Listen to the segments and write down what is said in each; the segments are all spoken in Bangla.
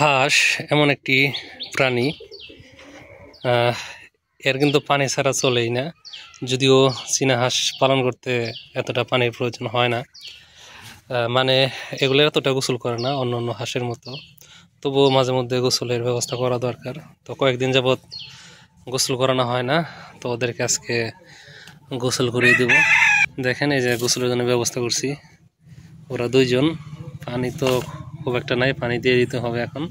হাঁস এমন একটি প্রাণী, এর কিন্তু পানি ছাড়া চলেই না। যদিও চীনা হাঁস পালন করতে এতটা পানির প্রয়োজন হয় না, মানে এগুলো এতটা গোসল করে না অন্য অন্য হাঁসের মতো। তবুও মাঝে মধ্যে গোসলের ব্যবস্থা করা দরকার। তো কয়েকদিন যাবৎ গোসল করানো হয় না, তো ওদেরকে আজকে গোসল করিয়ে দেব। দেখেন এই যে গোসলের জন্য ব্যবস্থা করছি। ওরা দুইজন, পানি তো খুব একটা নাই, পানি দিয়ে দিতে হবে এখন।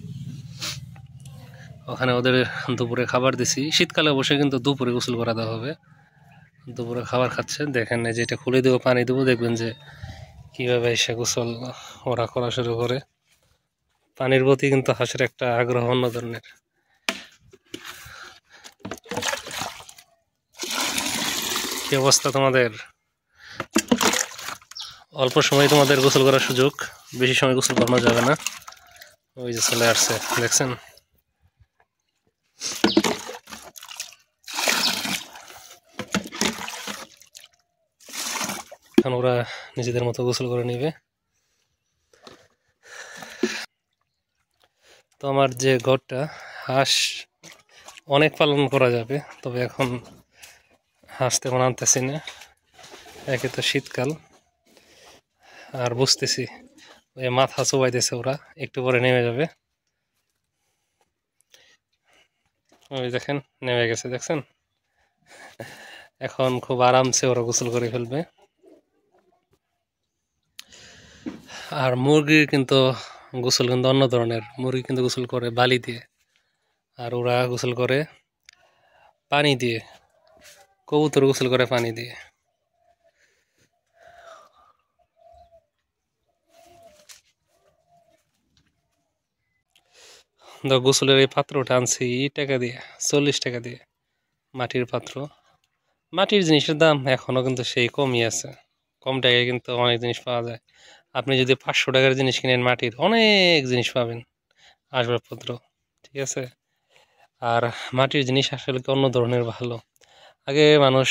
ওখানে ওদের দুপুরে খাবার দিছি। শীতকালে অবশ্যই কিন্তু দুপুরে গোসল করা দেওয়া হবে। দুপুরে খাবার খাচ্ছে, দেখেন এই যে এটা খুলে দেবো, পানি দেবো, দেখবেন যে কীভাবে এসে গোসল ওরা করা শুরু করে। পানির প্রতি কিন্তু হাঁসের একটা আগ্রহ অন্য ধরনের। কি অবস্থা তোমাদের? অল্প সময় তোমাদের গোসল করার সুযোগ, বেশি সময় গোসল করানো যাবে না। ওই যে চলে আসছে, দেখছেন? এখন ওরা নিজেদের মতো গোসল করে নেবে। তো আমার যে ঘরটা, হাঁস অনেক পালন করা যাবে, তবে এখন হাঁস তেমন আনতেছি না। একে তো শীতকাল, আর বুঝতেছি ওই মাথা চোবাইতেছে, ওরা একটু পরে নেমে যাবে। ওই দেখেন নেমে গেছে, দেখছেন? এখন খুব আরামসে ওরা গোসল করে ফেলবে। আর মুরগির কিন্তু গোসল কিন্তু অন্য ধরনের। মুরগি কিন্তু গোসল করে বালি দিয়ে, আর ওরা গোসল করে পানি দিয়ে। কবুতর গোসল করে পানি দিয়ে। গোসলের এই পাত্রটা আনছি টাকা দিয়ে, 40 টাকা দিয়ে, মাটির পাত্র। মাটির জিনিসের দাম এখনও কিন্তু সেই কমই আছে, কম টাকায় কিন্তু অনেক জিনিস পাওয়া যায়। আপনি যদি 500 টাকার জিনিস কিনেন, মাটির অনেক জিনিস পাবেন, আসবাবপত্র, ঠিক আছে? আর মাটির জিনিস আসলে অন্য ধরনের ভালো। আগে মানুষ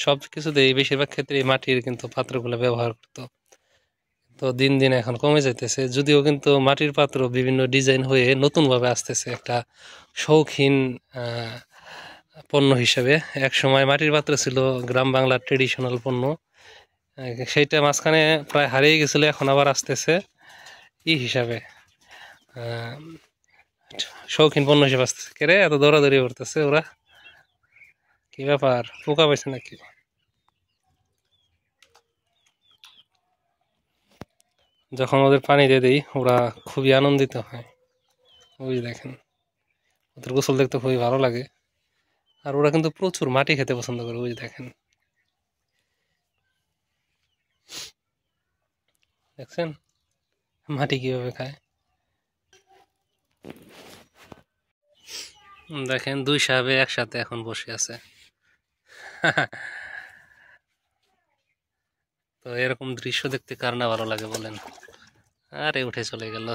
সব কিছুতেই বেশিরভাগ ক্ষেত্রে মাটির কিন্তু পাত্রগুলো ব্যবহার করতো। তো দিন দিন এখন কমে যাইতেছে, যদিও কিন্তু মাটির পাত্র বিভিন্ন ডিজাইন হয়ে নতুনভাবে আসতেছে একটা শৌখিন পণ্য হিসেবে। এক সময় মাটির পাত্র ছিল গ্রাম বাংলার ট্রেডিশনাল পণ্য, সেইটা মাঝখানে প্রায় হারিয়ে গেছিল, এখন আবার আসতেছে হিসাবে, শৌখিন পণ্য হিসেবে আসতেছে। কে রে এত দৌড়াদৌড়ি করতেছে ওরা? কি ব্যাপার, পোকা পাইছে নাকি? যখন ওদের পানি দিয়ে দিই, ওরা খুবই আনন্দিত হয়। ওই দেখেন, ওদের গোসল দেখতে খুবই ভালো লাগে। আর ওরা কিন্তু প্রচুর মাটি খেতে পছন্দ করে। ওই দেখেন, দেখছেন মাটি কিভাবে খায়? দেখেন দুই সাহেবে একসাথে এখন বসে আছে। তো এরকম দৃশ্য দেখতে কার না ভালো লাগে বলেন? আরে উঠে চলে গেল।